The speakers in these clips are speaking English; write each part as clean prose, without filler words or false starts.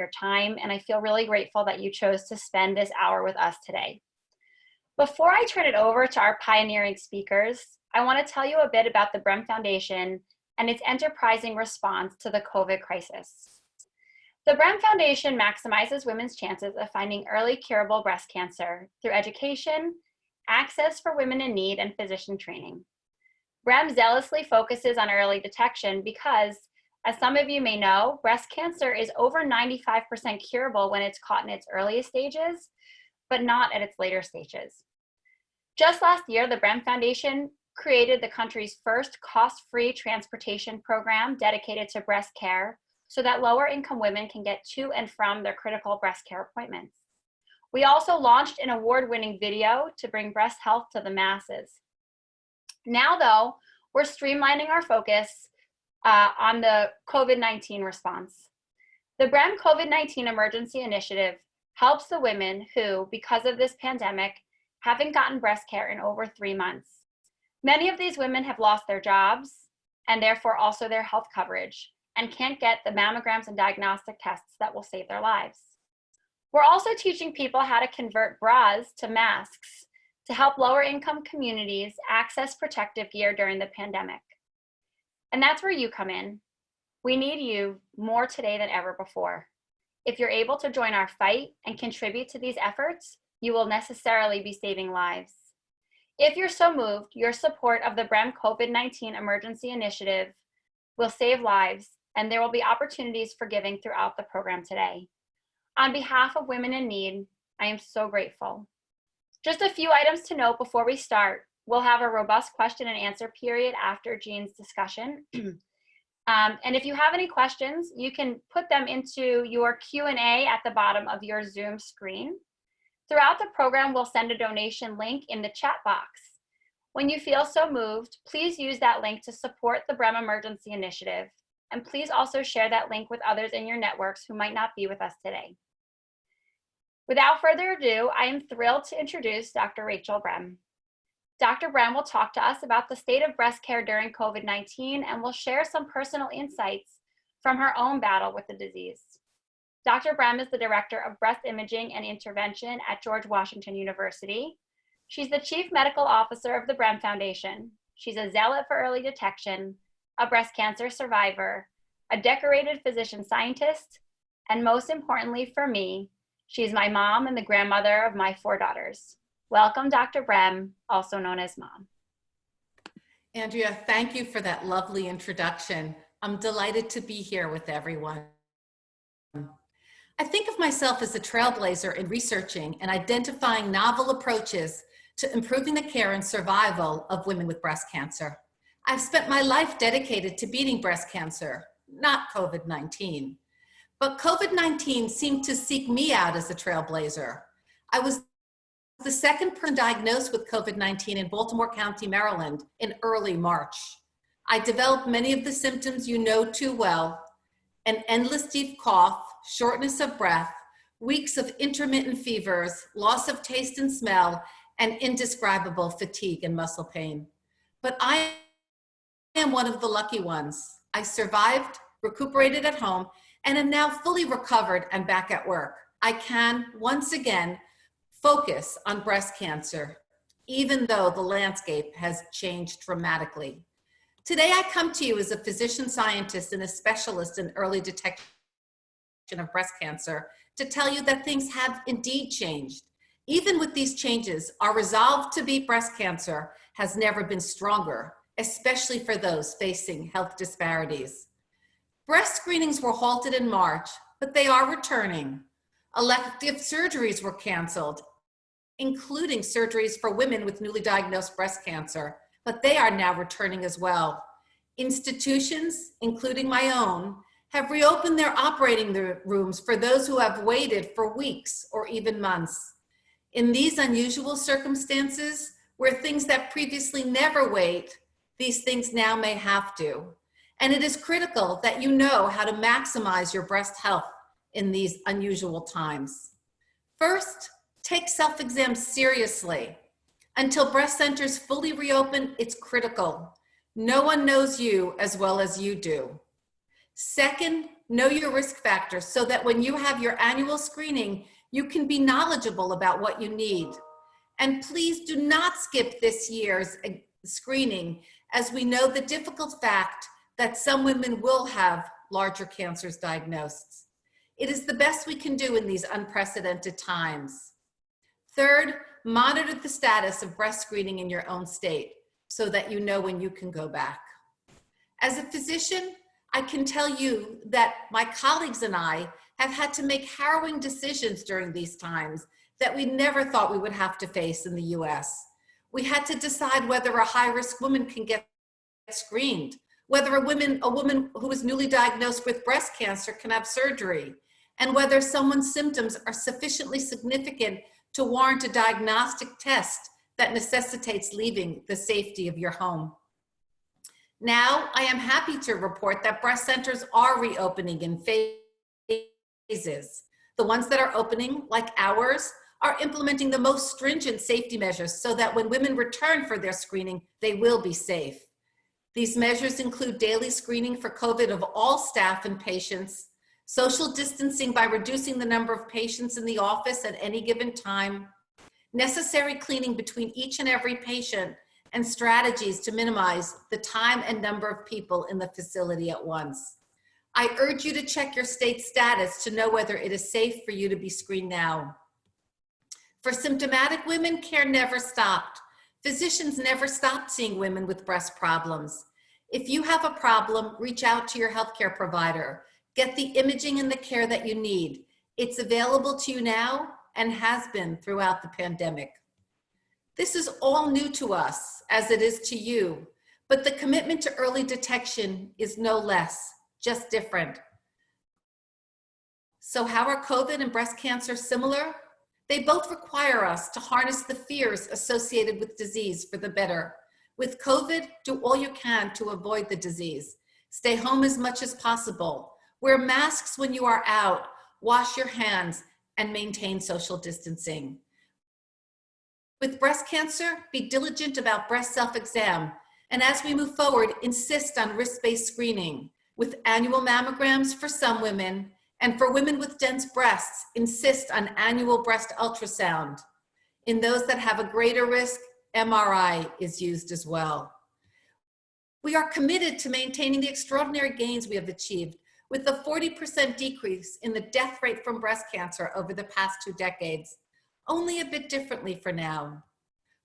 your time, and I feel really grateful that you chose to spend this hour with us today. Before I turn it over to our pioneering speakers, I want to tell you a bit about the Brem Foundation and its enterprising response to the COVID crisis. The Brem Foundation maximizes women's chances of finding early curable breast cancer through education, access for women in need, and physician training. Brem zealously focuses on early detection because, as some of you may know, breast cancer is over 95% curable when it's caught in its earliest stages, but not at its later stages. Just last year, the Brem Foundation created the country's first cost-free transportation program dedicated to breast care so that lower-income women can get to and from their critical breast care appointments. We also launched an award-winning video to bring breast health to the masses. Now, though, we're streamlining our focus on the COVID-19 response. The Brem COVID-19 Emergency Initiative helps the women who, because of this pandemic, haven't gotten breast care in over 3 months. Many of these women have lost their jobs and therefore also their health coverage and can't get the mammograms and diagnostic tests that will save their lives. We're also teaching people how to convert bras to masks to help lower income communities access protective gear during the pandemic. And that's where you come in. We need you more today than ever before. If you're able to join our fight and contribute to these efforts, you will necessarily be saving lives. If you're so moved, your support of the Brem COVID-19 Emergency Initiative will save lives, and there will be opportunities for giving throughout the program today. On behalf of women in need, I am so grateful. Just a few items to note before we start. We'll have a robust question and answer period after Jean's discussion. And if you have any questions, you can put them into your Q&A at the bottom of your Zoom screen. Throughout the program, we'll send a donation link in the chat box. When you feel so moved, please use that link to support the Brem Emergency Initiative. And please also share that link with others in your networks who might not be with us today. Without further ado, I am thrilled to introduce Dr. Rachel Brem. Dr. Brem will talk to us about the state of breast care during COVID-19 and will share some personal insights from her own battle with the disease. Dr. Brem is the Director of Breast Imaging and Intervention at George Washington University. She's the Chief Medical Officer of the Brem Foundation. She's a zealot for early detection, a breast cancer survivor, a decorated physician scientist, and most importantly for me, she's my mom and the grandmother of my 4 daughters. Welcome, Dr. Brem, also known as Mom. Andrea, thank you for that lovely introduction. I'm delighted to be here with everyone. I think of myself as a trailblazer in researching and identifying novel approaches to improving the care and survival of women with breast cancer. I've spent my life dedicated to beating breast cancer, not COVID-19. But COVID-19 seemed to seek me out as a trailblazer. I was the second person diagnosed with COVID-19 in Baltimore County, Maryland in early March. I developed many of the symptoms you know too well: an endless deep cough, shortness of breath, weeks of intermittent fevers, loss of taste and smell, and indescribable fatigue and muscle pain. But I am one of the lucky ones. I survived, recuperated at home, and am now fully recovered and back at work. I can, once again, focus on breast cancer, even though the landscape has changed dramatically. Today, I come to you as a physician scientist and a specialist in early detection of breast cancer to tell you that things have indeed changed. Even with these changes, our resolve to beat breast cancer has never been stronger, especially for those facing health disparities. Breast screenings were halted in March, but they are returning. Elective surgeries were canceled, including surgeries for women with newly diagnosed breast cancer, but they are now returning as well. Institutions, including my own, have reopened their operating rooms for those who have waited for weeks or even months. In these unusual circumstances, where things that previously never wait, these things now may have to. And it is critical that you know how to maximize your breast health in these unusual times. First, take self-exams seriously. Until breast centers fully reopen, it's critical. No one knows you as well as you do. Second, Know your risk factors so that when you have your annual screening, you can be knowledgeable about what you need. And please do not skip this year's screening, as we know the difficult fact that some women will have larger cancers diagnosed. It is the best we can do in these unprecedented times. Third, monitor the status of breast screening in your own state so that you know when you can go back. As a physician, I can tell you that my colleagues and I have had to make harrowing decisions during these times that we never thought we would have to face in the US. We had to decide whether a high-risk woman can get screened, whether a woman who is newly diagnosed with breast cancer can have surgery, and whether someone's symptoms are sufficiently significant to warrant a diagnostic test that necessitates leaving the safety of your home. Now, I am happy to report that breast centers are reopening in phases. The ones that are opening, like ours, are implementing the most stringent safety measures so that when women return for their screening, they will be safe. These measures include daily screening for COVID of all staff and patients, social distancing by reducing the number of patients in the office at any given time, necessary cleaning between each and every patient, and strategies to minimize the time and number of people in the facility at once. I urge you to check your state status to know whether it is safe for you to be screened now. For symptomatic women, care never stopped. Physicians never stopped seeing women with breast problems. If you have a problem, reach out to your healthcare provider. Get the imaging and the care that you need. It's available to you now and has been throughout the pandemic. This is all new to us, as it is to you, but the commitment to early detection is no less, just different. So how are COVID and breast cancer similar? They both require us to harness the fears associated with disease for the better. With COVID, do all you can to avoid the disease. Stay home as much as possible. Wear masks when you are out. Wash your hands and maintain social distancing. With breast cancer, be diligent about breast self-exam. And as we move forward, insist on risk-based screening with annual mammograms for some women, and for women with dense breasts, insist on annual breast ultrasound. In those that have a greater risk, MRI is used as well. We are committed to maintaining the extraordinary gains we have achieved with a 40% decrease in the death rate from breast cancer over the past 2 decades. Only a bit differently for now.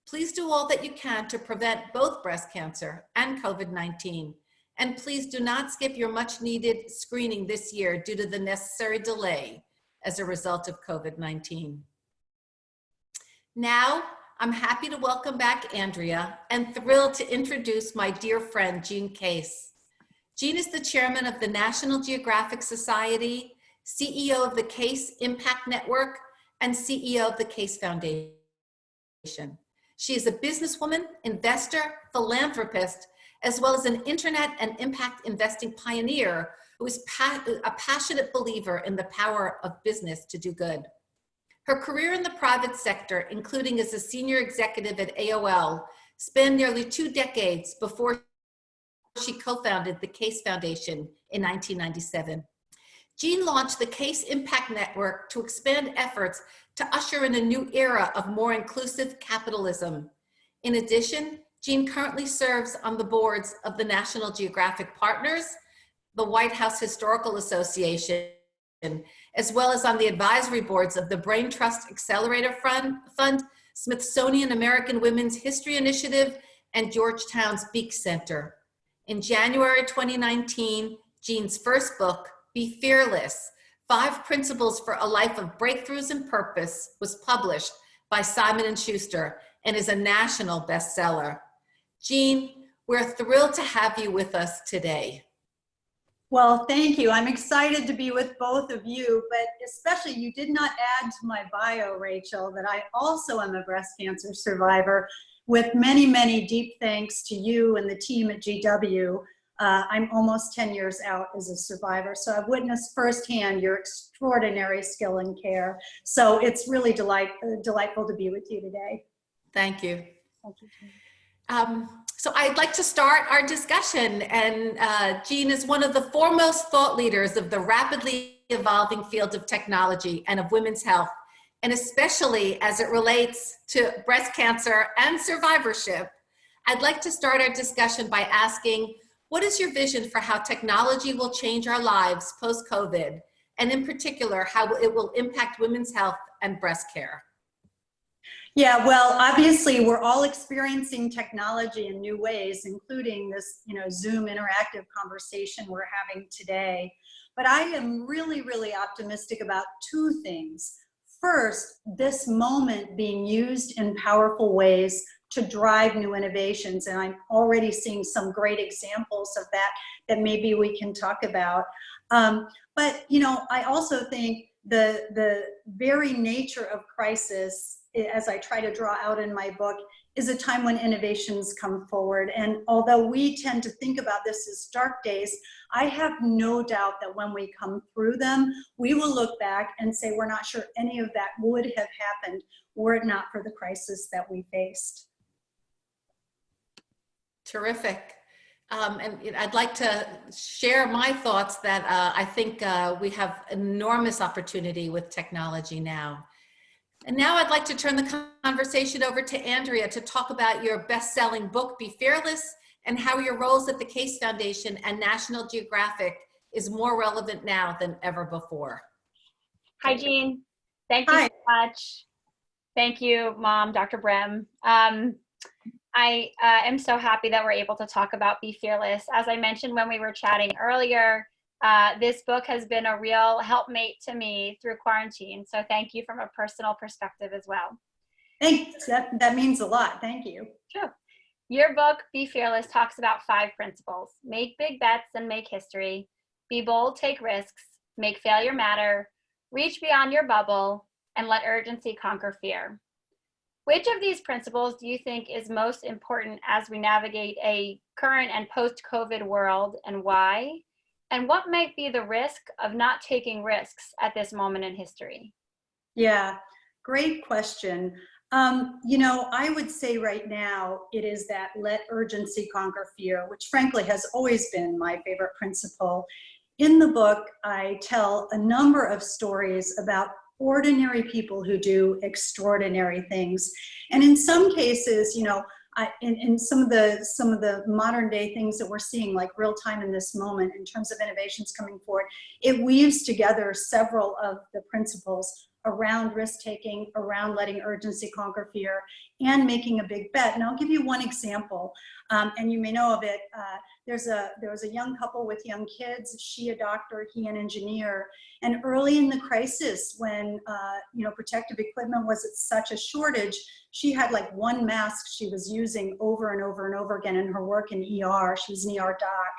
Please do all that you can to prevent both breast cancer and COVID-19. And please do not skip your much needed screening this year due to the necessary delay as a result of COVID-19. Now, I'm happy to welcome back Andrea and thrilled to introduce my dear friend, Jean Case. Jean is the chairman of the National Geographic Society, CEO of the Case Impact Network, and CEO of the Case Foundation. She is a businesswoman, investor, philanthropist, as well as an internet and impact investing pioneer who is a passionate believer in the power of business to do good. Her career in the private sector, including as a senior executive at AOL, spanned nearly 2 decades before she co-founded the Case Foundation in 1997. Jean launched the Case Impact Network to expand efforts to usher in a new era of more inclusive capitalism. In addition, Jean currently serves on the boards of the National Geographic Partners, the White House Historical Association, as well as on the advisory boards of the Brain Trust Accelerator Fund, Smithsonian American Women's History Initiative, and Georgetown's Beek Center. In January 2019, Jean's first book, Be Fearless, 5 Principles for a Life of Breakthroughs and Purpose, was published by Simon & Schuster and is a national bestseller. Jean, we're thrilled to have you with us today. Well, thank you. I'm excited to be with both of you, but especially you did not add to my bio, Rachel, that I also am a breast cancer survivor, with many, many deep thanks to you and the team at GW. I'm almost 10 years out as a survivor, so I've witnessed firsthand your extraordinary skill and care. So it's really delightful to be with you today. Thank you. Thank you. So I'd like to start our discussion, and Jean is one of the foremost thought leaders of the rapidly evolving field of technology and of women's health, and especially as it relates to breast cancer and survivorship. I'd like to start our discussion by asking, what is your vision for how technology will change our lives post-COVID, and in particular, how it will impact women's health and breast care? Yeah, well, obviously we're all experiencing technology in new ways, including this, Zoom interactive conversation we're having today. But I am really, really optimistic about two things. First, this moment being used in powerful ways to drive new innovations. And I'm already seeing some great examples of that maybe we can talk about. But, I also think the very nature of crisis, as I try to draw out in my book, is a time when innovations come forward. And although we tend to think about this as dark days, I have no doubt that when we come through them, we will look back and say we're not sure any of that would have happened were it not for the crisis that we faced. Terrific. And I'd like to share my thoughts that I think we have enormous opportunity with technology now. And now I'd like to turn the conversation over to Andrea to talk about your best-selling book, Be Fearless, and how your roles at the Case Foundation and National Geographic is more relevant now than ever before. Hi, Jean. Thank you so much. Thank you, Mom, Dr. Brem. I am so happy that we're able to talk about Be Fearless. As I mentioned when we were chatting earlier, this book has been a real helpmate to me through quarantine. So thank you from a personal perspective as well. Thanks. That means a lot. Thank you. Sure. Your book, Be Fearless, talks about 5 principles. Make big bets and make history. Be bold, take risks. Make failure matter. Reach beyond your bubble. And let urgency conquer fear. Which of these principles do you think is most important as we navigate a current and post-COVID world, and why? And what might be the risk of not taking risks at this moment in history? Yeah, great question. I would say right now it is that let urgency conquer fear, which frankly has always been my favorite principle. In the book, I tell a number of stories about ordinary people who do extraordinary things. And in some cases, in some of the modern day things that we're seeing, like real time in this moment, in terms of innovations coming forward, it weaves together several of the principles around risk taking, around letting urgency conquer fear, and making a big bet. And I'll give you one example, and you may know of it. There was a young couple with young kids, she a doctor, he an engineer, and early in the crisis when protective equipment was at such a shortage, she had like one mask she was using over and over and over again in her work in ER. She was an ER doc,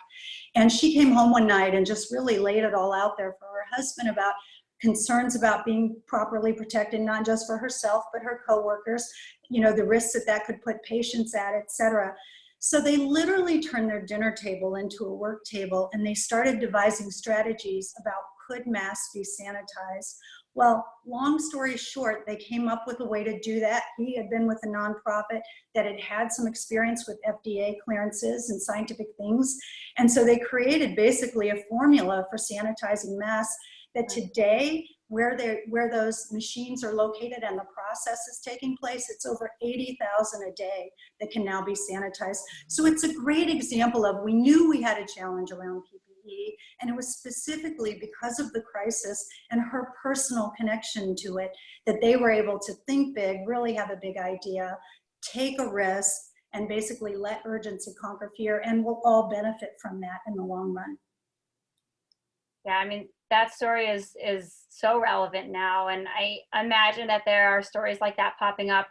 and she came home one night and just really laid it all out there for her husband about concerns about being properly protected, not just for herself, but her coworkers, the risks that could put patients at, et cetera. So they literally turned their dinner table into a work table, and they started devising strategies about could masks be sanitized. Well, long story short, they came up with a way to do that. He had been with a nonprofit that had had some experience with FDA clearances and scientific things. And so they created basically a formula for sanitizing masks that today, where those machines are located and the process is taking place, it's over 80,000 a day that can now be sanitized. So it's a great example of, we knew we had a challenge around PPE, and it was specifically because of the crisis and her personal connection to it that they were able to think big, really have a big idea, take a risk, and basically let urgency conquer fear, and we'll all benefit from that in the long run. Yeah, I mean, that story is so relevant now, and I imagine that there are stories like that popping up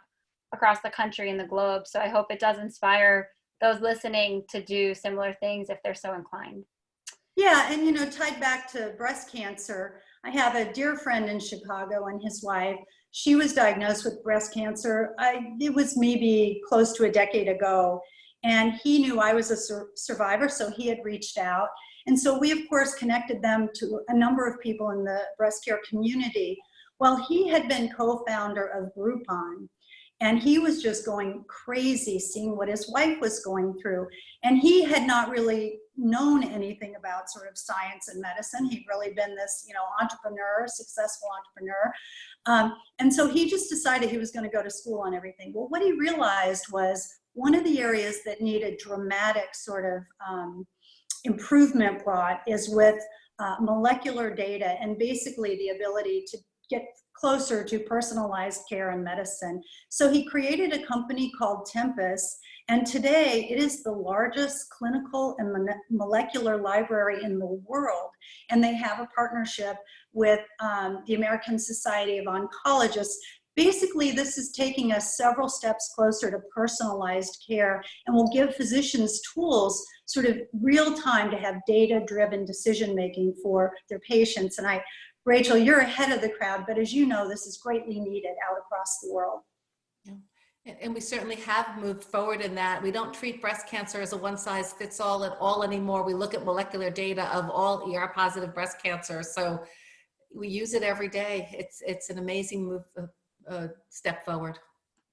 across the country and the globe. So I hope it does inspire those listening to do similar things if they're so inclined. Yeah, and tied back to breast cancer, I have a dear friend in Chicago and his wife. She was diagnosed with breast cancer. It was maybe close to a decade ago, and he knew I was a survivor, so he had reached out. And so we, of course, connected them to a number of people in the breast care community. Well, he had been co-founder of Groupon. And he was just going crazy seeing what his wife was going through. And he had not really known anything about sort of science and medicine. He'd really been this, entrepreneur, successful entrepreneur. And so he just decided he was going to go to school on everything. Well, what he realized was one of the areas that needed dramatic sort of improvement brought is with molecular data and basically the ability to get closer to personalized care and medicine. So he created a company called Tempus, and today it is the largest clinical and molecular library in the world. And they have a partnership with the American Society of Oncologists. Basically, this is taking us several steps closer to personalized care and will give physicians tools sort of real time to have data-driven decision-making for their patients. And Rachel, you're ahead of the crowd, but as you know, this is greatly needed out across the world. Yeah. And we certainly have moved forward in that. We don't treat breast cancer as a one-size-fits-all at all anymore. We look at molecular data of all ER-positive breast cancer. So we use it every day. It's an amazing move, step forward.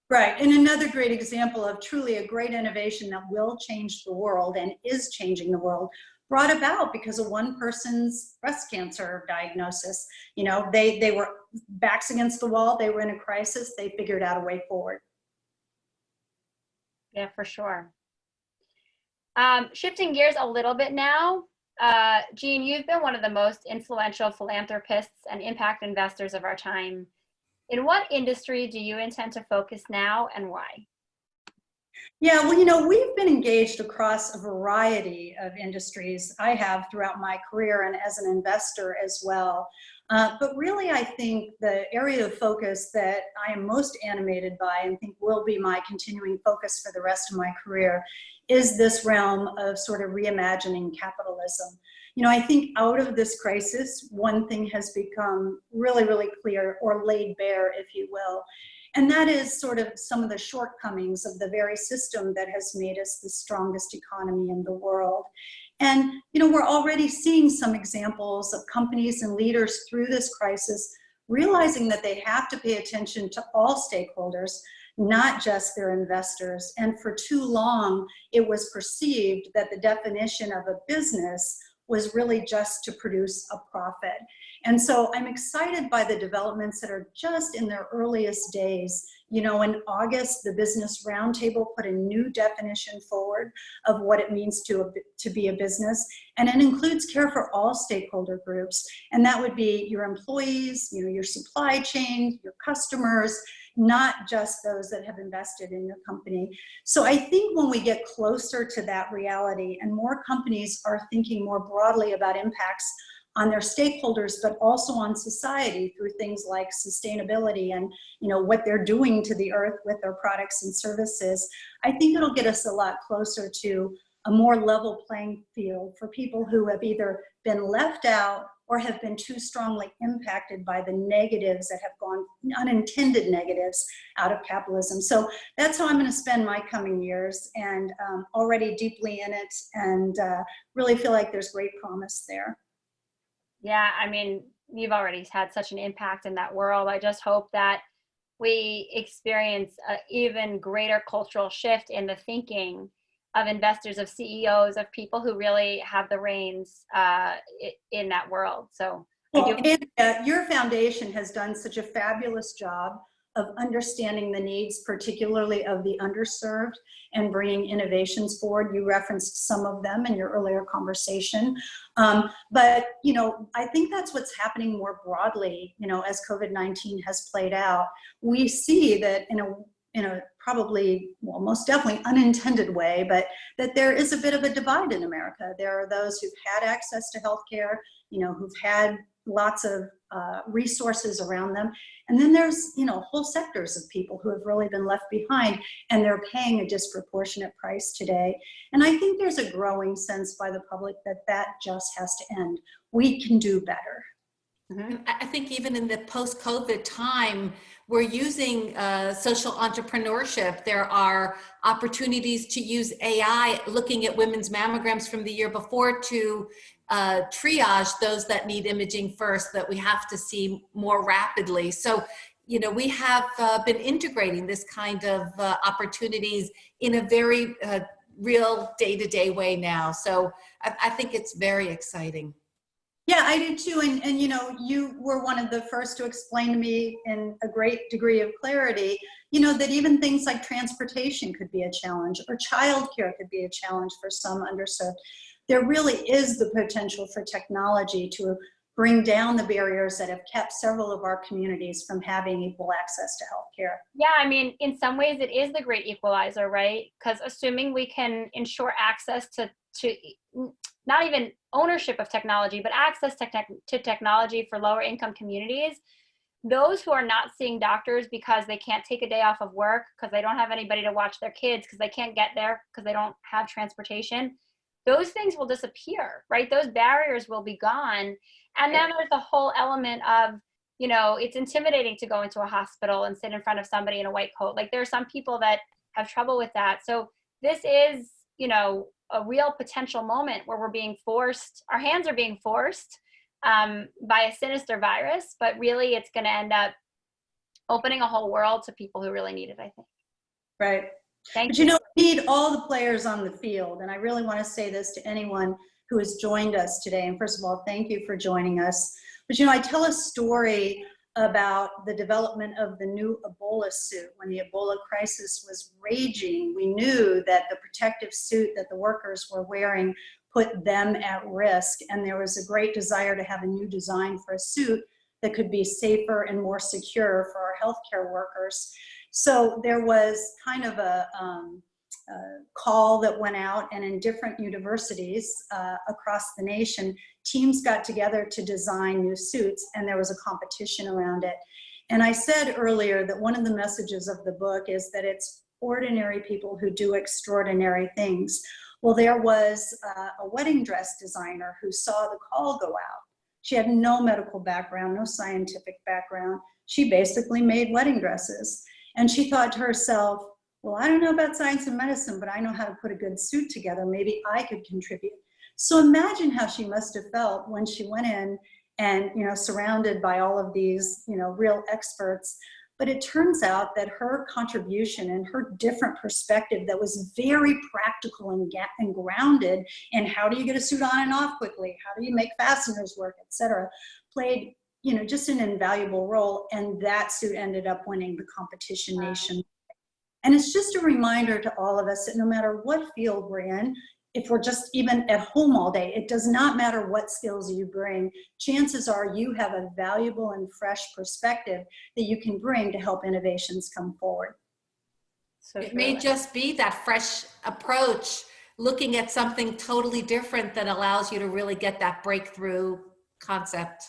Right, and another great example of truly a great innovation that will change the world and is changing the world, brought about because of one person's breast cancer diagnosis. They were backs against the wall, they were in a crisis, they figured out a way forward. Yeah, for sure. Shifting gears a little bit now, Jean, you've been one of the most influential philanthropists and impact investors of our time. In what industry do you intend to focus now and why? Yeah, well, we've been engaged across a variety of industries. I have throughout my career and as an investor as well. But really, I think the area of focus that I am most animated by and think will be my continuing focus for the rest of my career is this realm of sort of reimagining capitalism. I think out of this crisis, one thing has become really, really clear, or laid bare, if you will. And that is sort of some of the shortcomings of the very system that has made us the strongest economy in the world. And, we're already seeing some examples of companies and leaders through this crisis realizing that they have to pay attention to all stakeholders, not just their investors. And for too long, it was perceived that the definition of a business was really just to produce a profit. And so I'm excited by the developments that are just in their earliest days. In August, the Business Roundtable put a new definition forward of what it means to be a business. And it includes care for all stakeholder groups. And that would be your employees, your supply chain, your customers, not just those that have invested in your company. So I think when we get closer to that reality and more companies are thinking more broadly about impacts on their stakeholders, but also on society through things like sustainability and what they're doing to the earth with their products and services, I think it'll get us a lot closer to a more level playing field for people who have either been left out or have been too strongly impacted by the negatives that have gone, unintended negatives, out of capitalism. So that's how I'm going to spend my coming years, and already deeply in it, and really feel like there's great promise there. Yeah, you've already had such an impact in that world. I just hope that we experience an even greater cultural shift in the thinking of investors, of CEOs, of people who really have the reins in that world. So, your foundation has done such a fabulous job of understanding the needs, particularly of the underserved, and bringing innovations forward. You referenced some of them in your earlier conversation. But, I think that's what's happening more broadly, as COVID-19 has played out. We see that in a probably, well, most definitely unintended way, but that there is a bit of a divide in America. There are those who've had access to healthcare, who've had lots of resources around them. And then there's, whole sectors of people who have really been left behind, and they're paying a disproportionate price today. And I think there's a growing sense by the public that just has to end. We can do better. Mm-hmm. I think even in the post-COVID time, we're using social entrepreneurship. There are opportunities to use AI, looking at women's mammograms from the year before to triage those that need imaging first, that we have to see more rapidly. So we have been integrating this kind of opportunities in a very real day-to-day way now. So I think it's very exciting. Yeah, I do too. And you were one of the first to explain to me in a great degree of clarity, that even things like transportation could be a challenge, or childcare could be a challenge for some underserved. There really is the potential for technology to bring down the barriers that have kept several of our communities from having equal access to healthcare. Yeah, I mean, in some ways it is the great equalizer, right? Because assuming we can ensure access to not even ownership of technology, but access to technology for lower income communities, those who are not seeing doctors because they can't take a day off of work, because they don't have anybody to watch their kids, because they can't get there, because they don't have transportation, those things will disappear, right? Those barriers will be gone. And then there's the whole element of, it's intimidating to go into a hospital and sit in front of somebody in a white coat. Like, there are some people that have trouble with that. So this is, a real potential moment where we're being forced, our hands are being forced by a sinister virus, but really it's going to end up opening a whole world to people who really need it, I think. Right. Thank you. But we need all the players on the field. And I really want to say this to anyone who has joined us today. And first of all, thank you for joining us. But I tell a story about the development of the new Ebola suit. When the Ebola crisis was raging, we knew that the protective suit that the workers were wearing put them at risk. And there was a great desire to have a new design for a suit that could be safer and more secure for our healthcare workers. So there was kind of a call that went out, and in different universities across the nation, teams got together to design new suits, and there was a competition around it. And I said earlier that one of the messages of the book is that it's ordinary people who do extraordinary things. Well, there was a wedding dress designer who saw the call go out. She had no medical background, no scientific background. She basically made wedding dresses. And she thought to herself, well, I don't know about science and medicine, but I know how to put a good suit together. Maybe I could contribute. So imagine how she must have felt when she went in and, surrounded by all of these, real experts. But it turns out that her contribution and her different perspective that was very practical and grounded in how do you get a suit on and off quickly, how do you make fasteners work, et cetera, played, just an invaluable role. And that suit ended up winning the competition nation. And it's just a reminder to all of us that no matter what field we're in, if we're just even at home all day, it does not matter what skills you bring. Chances are you have a valuable and fresh perspective that you can bring to help innovations come forward. So it may just be that fresh approach, looking at something totally different that allows you to really get that breakthrough concept.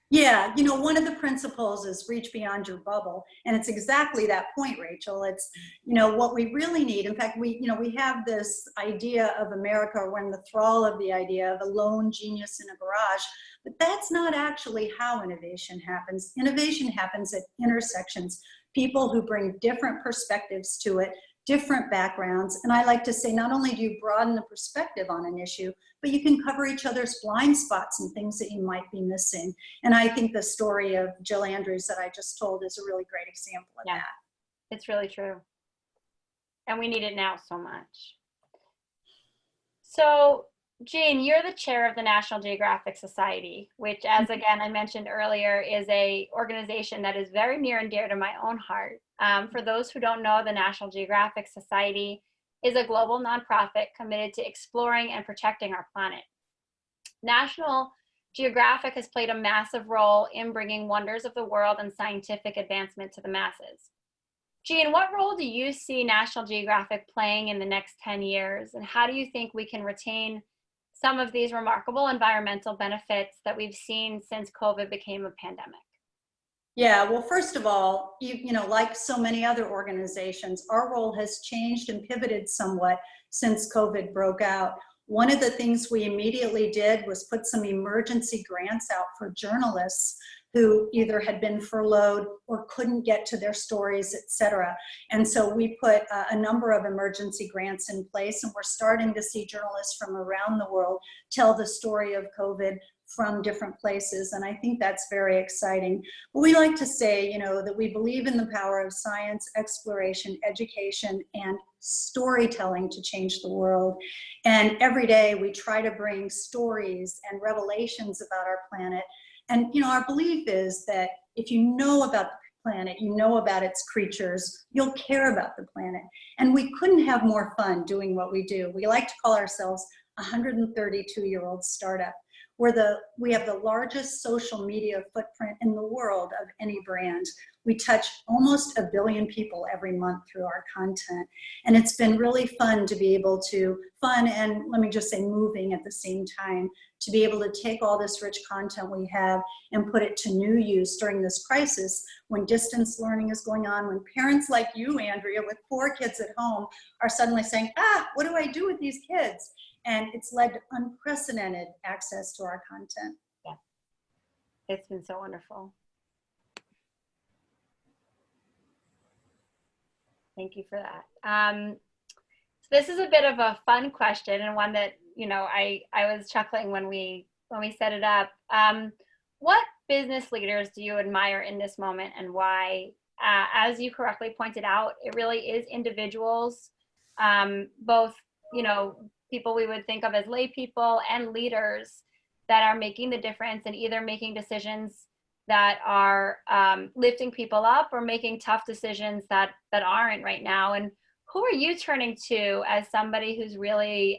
Yeah, one of the principles is reach beyond your bubble. And it's exactly that point, Rachel. It's, what we really need. In fact, we have this idea of America, we're in the thrall of the idea of a lone genius in a garage, but that's not actually how innovation happens. Innovation happens at intersections, people who bring different perspectives to it, different backgrounds. And I like to say, not only do you broaden the perspective on an issue, but you can cover each other's blind spots and things that you might be missing. And I think the story of Jill Andrews that I just told is a really great example of that. It's really true. And we need it now so much. So, Jean, you're the chair of the National Geographic Society, which, as again I mentioned earlier, is an organization that is very near and dear to my own heart. For those who don't know, the National Geographic Society is a global nonprofit committed to exploring and protecting our planet. National Geographic has played a massive role in bringing wonders of the world and scientific advancement to the masses. Jean, what role do you see National Geographic playing in the next 10 years? And how do you think we can retain some of these remarkable environmental benefits that we've seen since COVID became a pandemic? Yeah, well, first of all, like so many other organizations, our role has changed and pivoted somewhat since COVID broke out. One of the things we immediately did was put some emergency grants out for journalists who either had been furloughed or couldn't get to their stories, et cetera. And so we put a number of emergency grants in place, and we're starting to see journalists from around the world tell the story of COVID from different places. And I think that's very exciting. But we like to say, that we believe in the power of science, exploration, education, and storytelling to change the world. And every day we try to bring stories and revelations about our planet. And, our belief is that if you know about the planet, you know about its creatures, you'll care about the planet. And we couldn't have more fun doing what we do. We like to call ourselves a 132-year-old startup. We have the largest social media footprint in the world of any brand. We touch almost 1 billion people every month through our content. And it's been really fun to be able to, and let me just say moving at the same time, to be able to take all this rich content we have and put it to new use during this crisis when distance learning is going on, when parents like you, Andrea, with 4 kids at home are suddenly saying, what do I do with these kids? And it's led to unprecedented access to our content. Yeah, it's been so wonderful. Thank you for that. So this is a bit of a fun question, and one that, I was chuckling when we set it up. What business leaders do you admire in this moment, and why? As you correctly pointed out, it really is individuals, both, people we would think of as lay people and leaders that are making the difference and either making decisions that are lifting people up or making tough decisions that aren't right now. And who are you turning to as somebody who's really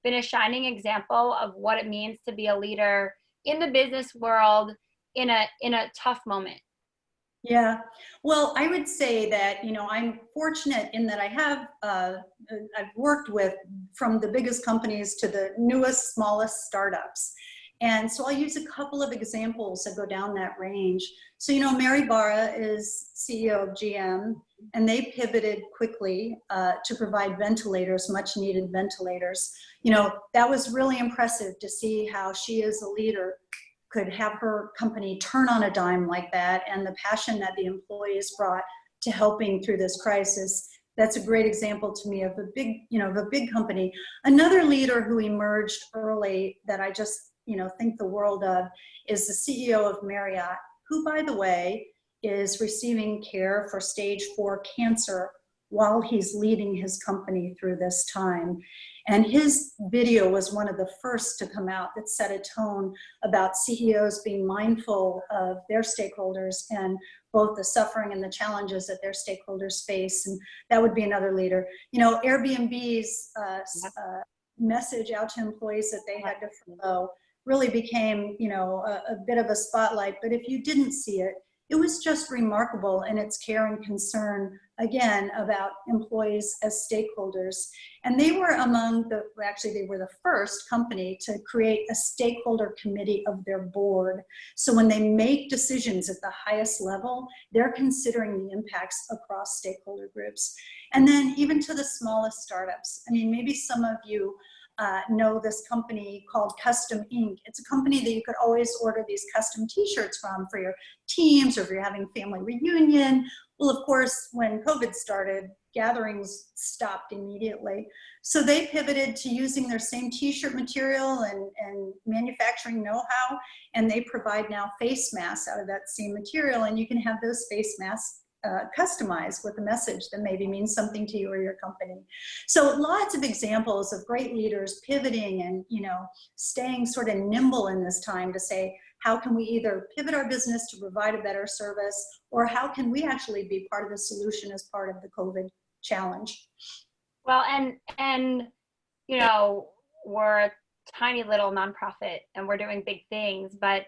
been a shining example of what it means to be a leader in the business world in a tough moment? Yeah, well, I would say that, I'm fortunate in that I've worked with from the biggest companies to the newest, smallest startups. And so I'll use a couple of examples that go down that range. So, Mary Barra is CEO of GM, and they pivoted quickly to provide ventilators, much needed ventilators. That was really impressive to see how she as a leader could have her company turn on a dime like that, and the passion that the employees brought to helping through this crisis. That's a great example to me of a big company. Another leader who emerged early that I just, think the world of is the CEO of Marriott, who, by the way, is receiving care for stage 4 cancer while he's leading his company through this time. And his video was one of the first to come out that set a tone about CEOs being mindful of their stakeholders and both the suffering and the challenges that their stakeholders face. And that would be another leader. Airbnb's message out to employees that they had to furlough really became, a bit of a spotlight. But if you didn't see it, it was just remarkable in its care and concern, again, about employees as stakeholders. And they were they were the first company to create a stakeholder committee of their board. So when they make decisions at the highest level, they're considering the impacts across stakeholder groups. And then even to the smallest startups. Maybe some of you know this company called Custom Ink. It's a company that you could always order these custom t-shirts from for your teams or if you're having family reunion. Well, of course, when COVID started, gatherings stopped immediately. So they pivoted to using their same t-shirt material and manufacturing know-how, and they provide now face masks out of that same material, and you can have those face masks customized with a message that maybe means something to you or your company. So lots of examples of great leaders pivoting and staying sort of nimble in this time to say, how can we either pivot our business to provide a better service, or how can we actually be part of the solution as part of the COVID challenge? Well, and we're a tiny little nonprofit and we're doing big things, but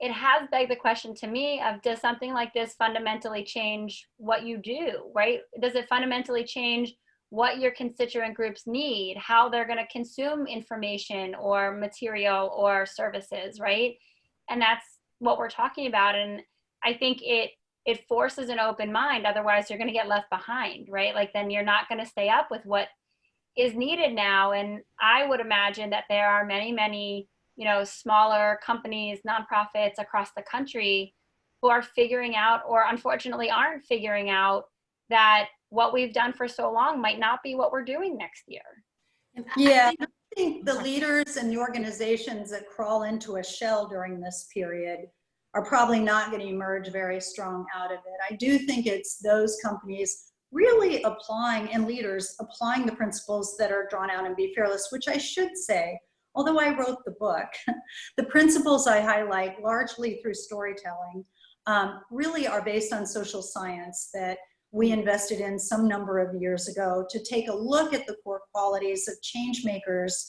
it has begged the question to me of, does something like this fundamentally change what you do, right? Does it fundamentally change what your constituent groups need, how they're going to consume information or material or services, right? And that's what we're talking about. And I think it forces an open mind. Otherwise, you're going to get left behind, right? Like then you're not going to stay up with what is needed now. And I would imagine that there are many, many smaller companies, nonprofits across the country who are figuring out, or unfortunately aren't figuring out, that what we've done for so long might not be what we're doing next year. Yeah. I think the leaders and the organizations that crawl into a shell during this period are probably not going to emerge very strong out of it. I do think it's those companies really applying, and leaders applying the principles that are drawn out in Be Fearless, which I should say, although I wrote the book, the principles I highlight largely through storytelling really are based on social science that we invested in some number of years ago to take a look at the core qualities of change makers,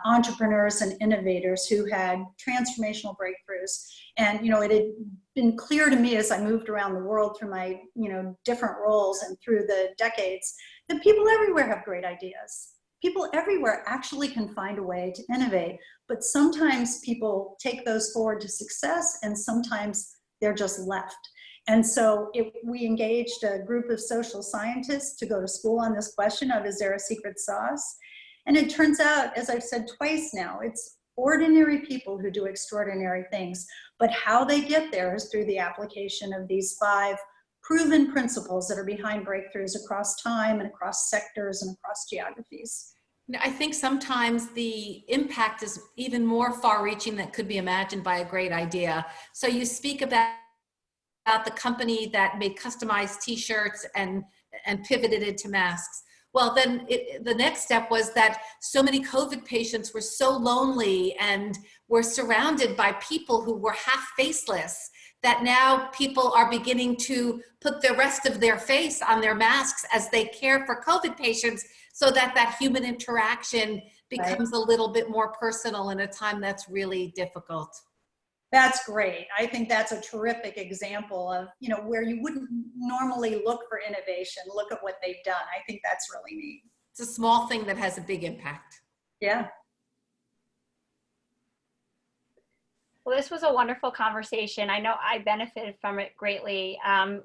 entrepreneurs, and innovators who had transformational breakthroughs. And, you know, it had been clear to me as I moved around the world through my, you know, different roles and through the decades that people everywhere have great ideas. People everywhere actually can find a way to innovate, but sometimes people take those forward to success and sometimes they're just left. And so we engaged a group of social scientists to go to school on this question of, is there a secret sauce? And it turns out, as I've said twice now, it's ordinary people who do extraordinary things, but how they get there is through the application of these 5 proven principles that are behind breakthroughs across time and across sectors and across geographies. I think sometimes the impact is even more far-reaching than could be imagined by a great idea. So you speak about the company that made customized t-shirts and pivoted into masks. Well, then the next step was that so many COVID patients were so lonely and were surrounded by people who were half faceless that now people are beginning to put the rest of their face on their masks as they care for COVID patients so that that human interaction becomes a little bit more personal in a time that's really difficult. That's great. I think that's a terrific example of, you know, where you wouldn't normally look for innovation. Look at what they've done. I think that's really neat. It's a small thing that has a big impact. Yeah. Well, this was a wonderful conversation. I know I benefited from it greatly.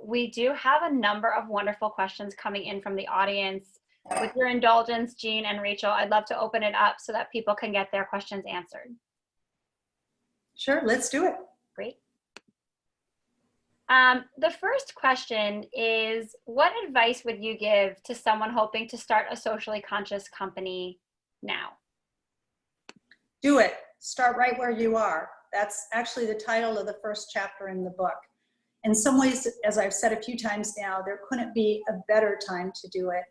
We do have a number of wonderful questions coming in from the audience. With your indulgence, Jean and Rachel, I'd love to open it up so that people can get their questions answered. Sure, let's do it. Great. The first question is, what advice would you give to someone hoping to start a socially conscious company now? Do it. Start right where you are. That's actually the title of the first chapter in the book. In some ways, as I've said a few times now, there couldn't be a better time to do it.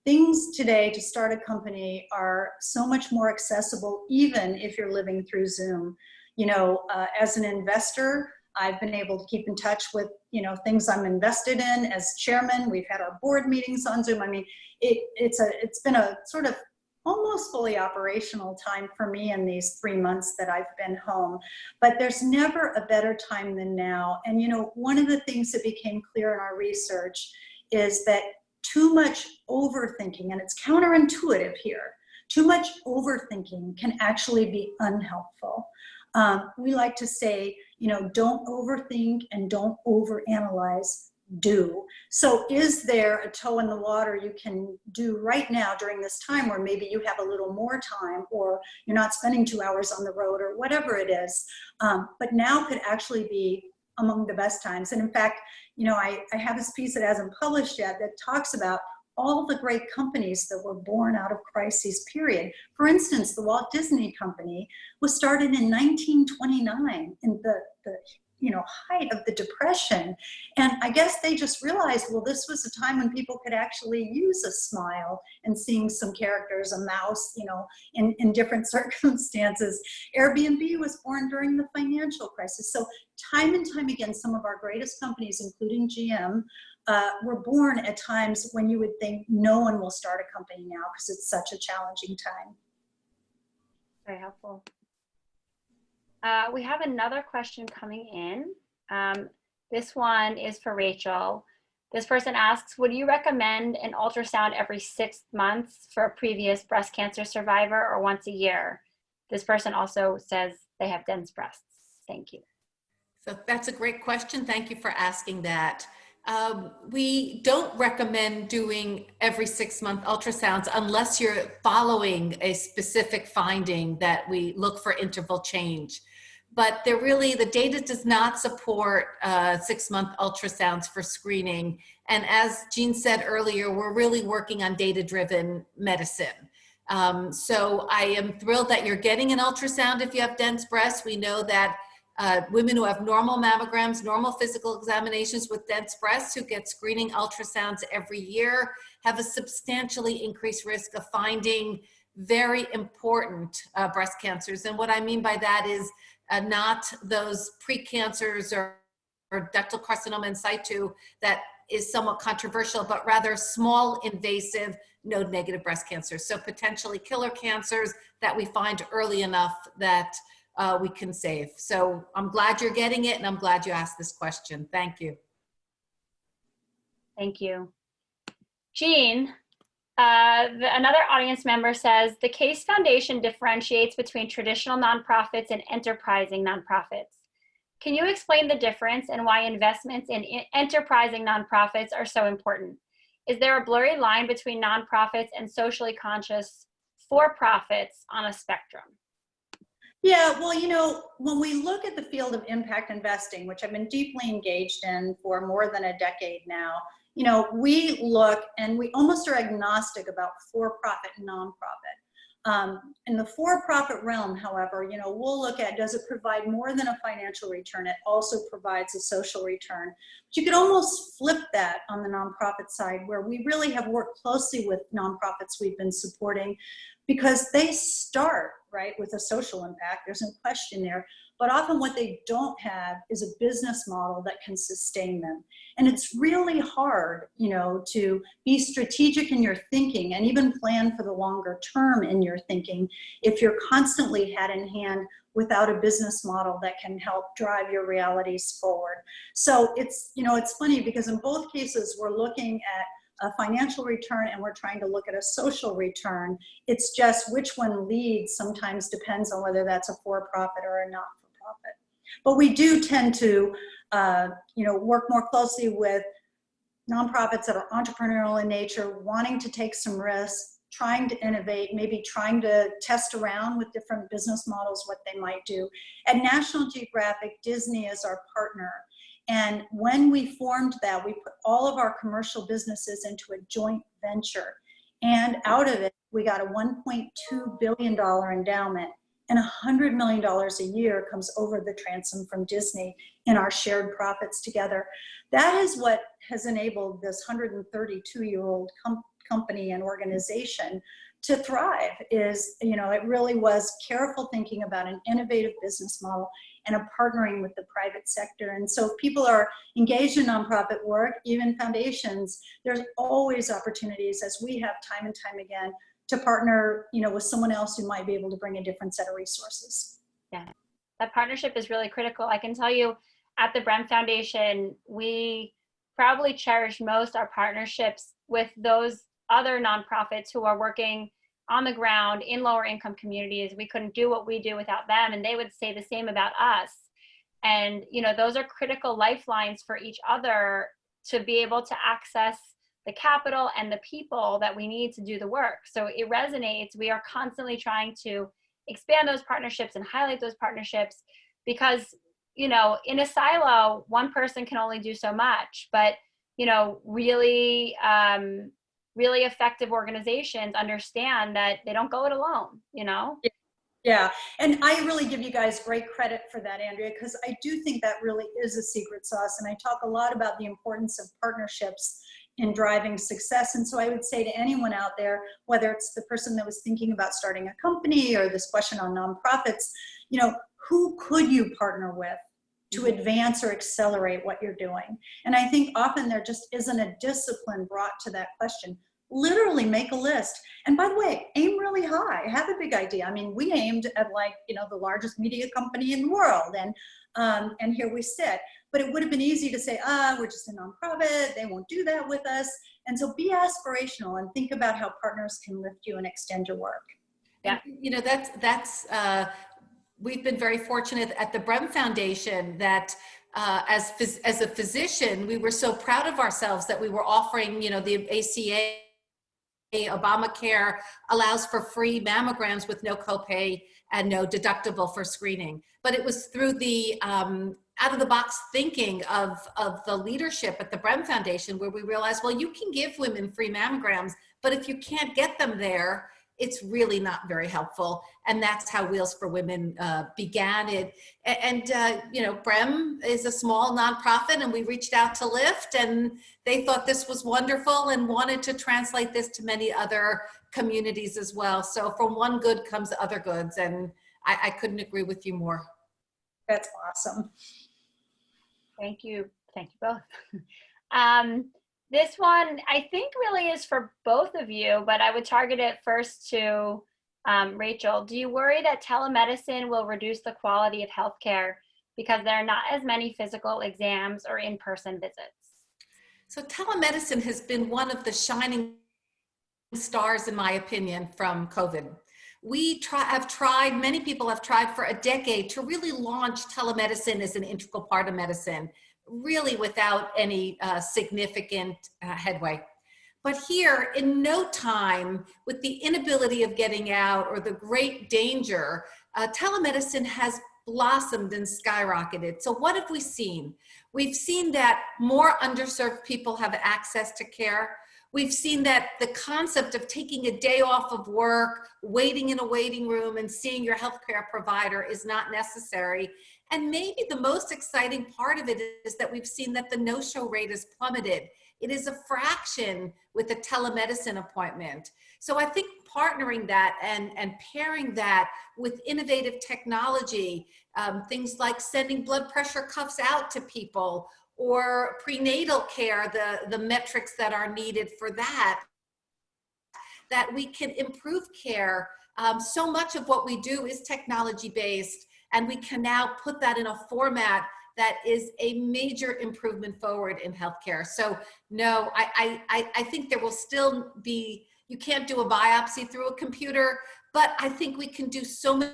Things today to start a company are so much more accessible, even if you're living through Zoom. You know, as an investor, I've been able to keep in touch with, you know, things I'm invested in. As chairman, we've had our board meetings on Zoom. I mean, it's been a sort of almost fully operational time for me in these 3 months that I've been home. But there's never a better time than now. And, you know, one of the things that became clear in our research is that too much overthinking, and it's counterintuitive here, too much overthinking can actually be unhelpful. We like to say, you know, don't overthink and don't overanalyze, do. So is there a toe in the water you can do right now during this time where maybe you have a little more time or you're not spending 2 hours on the road or whatever it is, but now could actually be among the best times. And in fact, you know, I have this piece that hasn't published yet that talks about all the great companies that were born out of crises period. For instance, the Walt Disney Company was started in 1929 in the you know, height of the Depression. And I guess they just realized, well, this was a time when people could actually use a smile and seeing some characters, a mouse, you know, in different circumstances. Airbnb was born during the financial crisis. So time and time again, some of our greatest companies, including GM, were born at times when you would think no one will start a company now because it's such a challenging time. Very helpful. We have another question coming in. This one is for Rachel. This person asks, would you recommend an ultrasound every 6 months for a previous breast cancer survivor or once a year? This person also says they have dense breasts. Thank you. So that's a great question. Thank you for asking that. We don't recommend doing every 6-month ultrasounds unless you're following a specific finding that we look for interval change. But the data does not support 6-month ultrasounds for screening. And as Jean said earlier, we're really working on data-driven medicine. So I am thrilled that you're getting an ultrasound if you have dense breasts. We know that women who have normal mammograms, normal physical examinations with dense breasts who get screening ultrasounds every year have a substantially increased risk of finding very important breast cancers. And what I mean by that is not those precancers or ductal carcinoma in situ that is somewhat controversial, but rather small invasive node negative breast cancer. So potentially killer cancers that we find early enough that we can save. So I'm glad you're getting it, and I'm glad you asked this question. Thank you. Thank you. Jean, another audience member says, the Case Foundation differentiates between traditional nonprofits and enterprising nonprofits. Can you explain the difference and why investments in enterprising nonprofits are so important? Is there a blurry line between nonprofits and socially conscious for-profits on a spectrum? Yeah, well, you know, when we look at the field of impact investing, which I've been deeply engaged in for more than a decade now, you know, we look and we almost are agnostic about for-profit and nonprofit. In the for-profit realm, however, you know, we'll look at, does it provide more than a financial return? It also provides a social return. But you could almost flip that on the nonprofit side, where we really have worked closely with nonprofits we've been supporting, because they start, right, with a social impact. There's no question there. But often what they don't have is a business model that can sustain them. And it's really hard, you know, to be strategic in your thinking and even plan for the longer term in your thinking if you're constantly hat in hand without a business model that can help drive your realities forward. So it's, you know, it's funny because in both cases we're looking at a financial return and we're trying to look at a social return. It's just which one leads sometimes depends on whether that's a for-profit or a not-for-profit. But we do tend to, you know, work more closely with nonprofits that are entrepreneurial in nature, wanting to take some risks, trying to innovate, maybe trying to test around with different business models, what they might do. At National Geographic, Disney is our partner. And when we formed that, we put all of our commercial businesses into a joint venture. And out of it, we got a $1.2 billion endowment, and $100 million a year comes over the transom from Disney in our shared profits together. That is what has enabled this 132-year-old company and organization to thrive. Is, you know, it really was careful thinking about an innovative business model and a partnering with the private sector. And so if people are engaged in nonprofit work, even foundations, there's always opportunities, as we have time and time again, to partner, you know, with someone else who might be able to bring a different set of resources. Yeah, that partnership is really critical. I can tell you at the Brem Foundation, we probably cherish most our partnerships with those other nonprofits who are working on the ground in lower income communities. We couldn't do what we do without them, and they would say the same about us. And, you know, those are critical lifelines for each other to be able to access the capital and the people that we need to do the work. So it resonates. We are constantly trying to expand those partnerships and highlight those partnerships because, you know, in a silo, one person can only do so much, but, you know, really, really effective organizations understand that they don't go it alone, you know? Yeah, and I really give you guys great credit for that, Andrea, because I do think that really is a secret sauce. And I talk a lot about the importance of partnerships in driving success. And so I would say to anyone out there, whether it's the person that was thinking about starting a company or this question on nonprofits, you know, who could you partner with to advance or accelerate what you're doing? And I think often there just isn't a discipline brought to that question. Literally make a list. And by the way, aim really high, have a big idea. I mean, we aimed at, like, you know, the largest media company in the world, and here we sit. But it would have been easy to say, we're just a nonprofit, they won't do that with us. And so be aspirational and think about how partners can lift you and extend your work. Yeah, you know, that's we've been very fortunate at the Brem Foundation that as a physician, we were so proud of ourselves that we were offering, you know, the ACA, Obamacare allows for free mammograms with no copay and no deductible for screening. But it was through the out of the box thinking of the leadership at the Brem Foundation where we realized, well, you can give women free mammograms, but if you can't get them there, it's really not very helpful. And that's how Wheels for Women began it. And you know, Brem is a small nonprofit, and we reached out to Lyft, and they thought this was wonderful and wanted to translate this to many other communities as well. So from one good comes other goods, and I couldn't agree with you more. That's awesome. Thank you both. This one I think really is for both of you, but I would target it first to Rachel. Do you worry that telemedicine will reduce the quality of healthcare because there are not as many physical exams or in-person visits? So telemedicine has been one of the shining stars, in my opinion, from COVID. Many people have tried for a decade to really launch telemedicine as an integral part of medicine, really without any significant headway. But here, in no time, with the inability of getting out or the great danger, telemedicine has blossomed and skyrocketed. So what have we seen? We've seen that more underserved people have access to care. We've seen that the concept of taking a day off of work, waiting in a waiting room, and seeing your healthcare provider is not necessary. And maybe the most exciting part of it is that we've seen that the no-show rate has plummeted. It is a fraction with a telemedicine appointment. So I think partnering that and pairing that with innovative technology, things like sending blood pressure cuffs out to people, or prenatal care, the metrics that are needed for that we can improve care. So much of what we do is technology-based, and we can now put that in a format that is a major improvement forward in healthcare. So no, I think there will still be, you can't do a biopsy through a computer, but I think we can do so many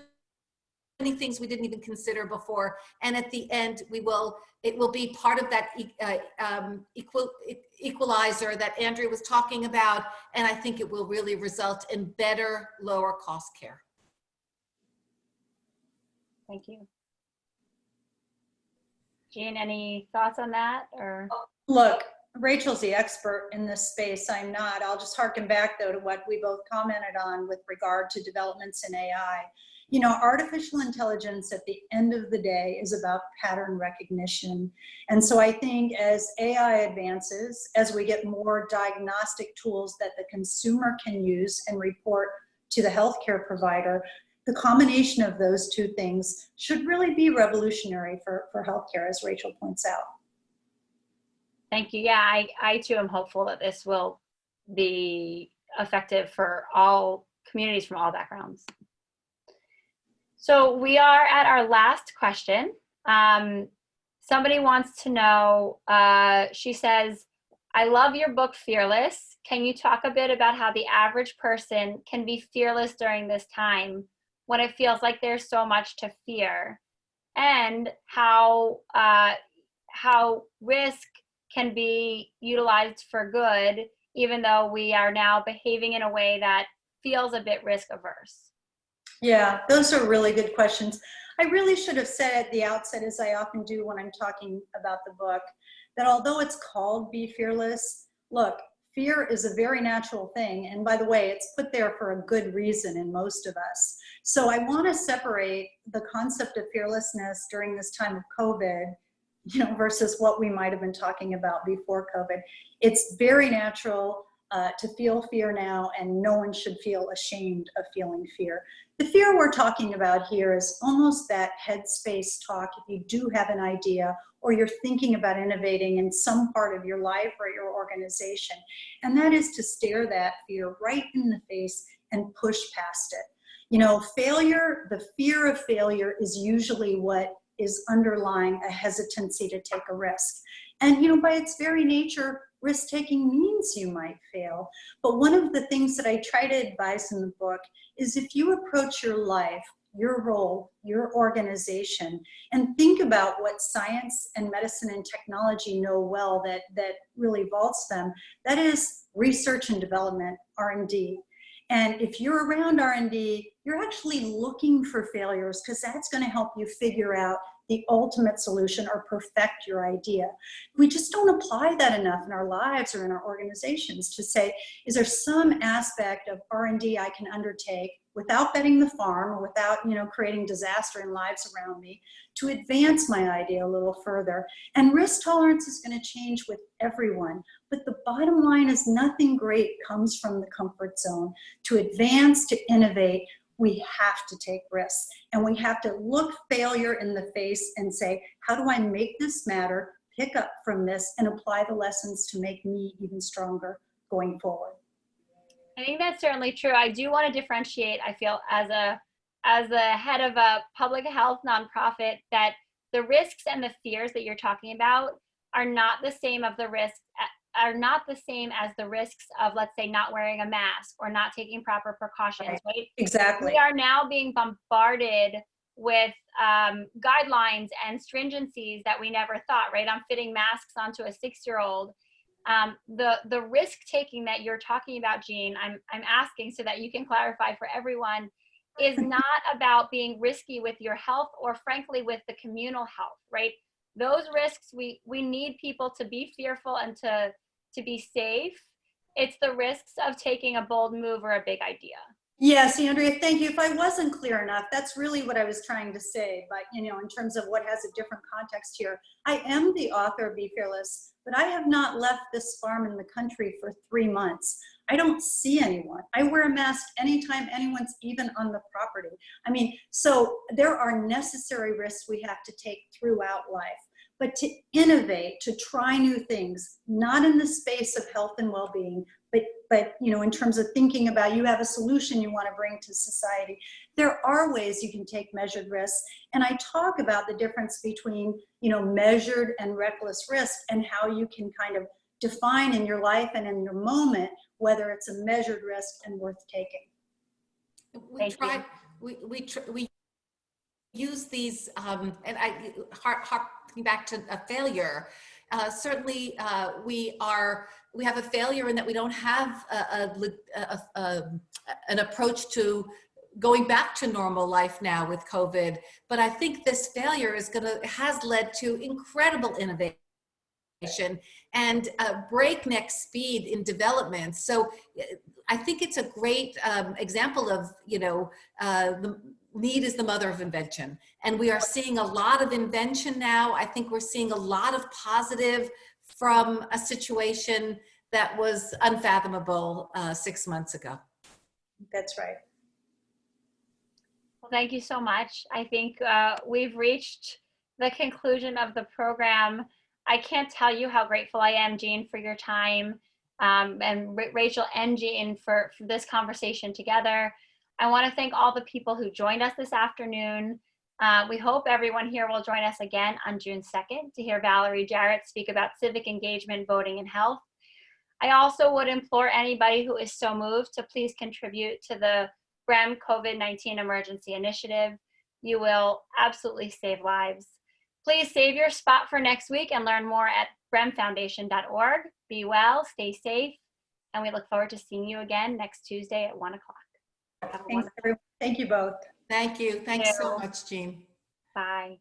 things we didn't even consider before. And at the end, it will be part of that equalizer that Andrea was talking about. And I think it will really result in better, lower cost care. Thank you. Jean, any thoughts on that? Or Look, Rachel's the expert in this space. I'm not. I'll just harken back, though, to what we both commented on with regard to developments in AI. You know, artificial intelligence at the end of the day is about pattern recognition. And so I think as AI advances, as we get more diagnostic tools that the consumer can use and report to the healthcare provider, the combination of those two things should really be revolutionary for healthcare, as Rachel points out. Thank you. Yeah, I too am hopeful that this will be effective for all communities from all backgrounds. So we are at our last question. Somebody wants to know, she says, I love your book, Fearless. Can you talk a bit about how the average person can be fearless during this time when it feels like there's so much to fear, and how risk can be utilized for good, even though we are now behaving in a way that feels a bit risk averse? Yeah, those are really good questions. I really should have said at the outset, as I often do when I'm talking about the book, that although it's called Be Fearless, look, fear is a very natural thing. And by the way, it's put there for a good reason in most of us. So I want to separate the concept of fearlessness during this time of COVID, you know, versus what we might have been talking about before COVID. It's very natural to feel fear now, and no one should feel ashamed of feeling fear. The fear we're talking about here is almost that headspace talk. If you do have an idea, or you're thinking about innovating in some part of your life or your organization, and that is to stare that fear right in the face and push past it. You know, failure, the fear of failure is usually what is underlying a hesitancy to take a risk. And, you know, by its very nature, risk-taking means you might fail. But one of the things that I try to advise in the book is, if you approach your life, your role, your organization, and think about what science and medicine and technology know well that really vaults them, that is research and development, R&D. And if you're around R&D, you're actually looking for failures, because that's going to help you figure out the ultimate solution or perfect your idea. We just don't apply that enough in our lives or in our organizations to say, is there some aspect of R&D I can undertake without betting the farm or without, creating disaster in lives around me to advance my idea a little further? And risk tolerance is going to change with everyone. But the bottom line is nothing great comes from the comfort zone. To advance, to innovate, we have to take risks. And we have to look failure in the face and say, how do I make this matter, pick up from this, and apply the lessons to make me even stronger going forward? I think that's certainly true. I do want to differentiate, I feel, as a head of a public health nonprofit, that the risks and the fears that you're talking about are not the same as the risks of, let's say, not wearing a mask or not taking proper precautions, right? Exactly. We are now being bombarded with guidelines and stringencies that we never thought, right? I'm fitting masks onto a 6-year-old. The risk taking that you're talking about, Jean, I'm asking so that you can clarify for everyone, is not about being risky with your health or frankly with the communal health, right? Those risks, we need people to be fearful and to be safe. It's the risks of taking a bold move or a big idea. Yes, Andrea, thank you. If I wasn't clear enough, that's really what I was trying to say. But, in terms of what has a different context here, I am the author of Be Fearless, but I have not left this farm in the country for 3 months. I don't see anyone. I wear a mask anytime anyone's even on the property. So there are necessary risks we have to take throughout life. But to innovate, to try new things, not in the space of health and well-being, but in terms of thinking about you have a solution you want to bring to society, there are ways you can take measured risks. And I talk about the difference between, measured and reckless risk and how you can kind of define in your life and in your moment whether it's a measured risk and worth taking. We use these, and harking back to a failure. Certainly, we have a failure in that we don't have an approach to going back to normal life now with COVID. But I think this failure has led to incredible innovation and breakneck speed in development. So I think it's a great example of, the need is the mother of invention. And we are seeing a lot of invention now. I think we're seeing a lot of positive from a situation that was unfathomable 6 months ago. That's right. Well, thank you so much. I think we've reached the conclusion of the program. I can't tell you how grateful I am, Jean, for your time, and Rachel and Jean for this conversation together. I want to thank all the people who joined us this afternoon. We hope everyone here will join us again on June 2nd to hear Valerie Jarrett speak about civic engagement, voting, and health. I also would implore anybody who is so moved to please contribute to the Brem COVID-19 Emergency Initiative. You will absolutely save lives. Please save your spot for next week and learn more at bremfoundation.org. Be well, stay safe, and we look forward to seeing you again next Tuesday at 1 o'clock. Thanks, everyone. Thank you both. Thank you. Thanks so much, Jean. Bye.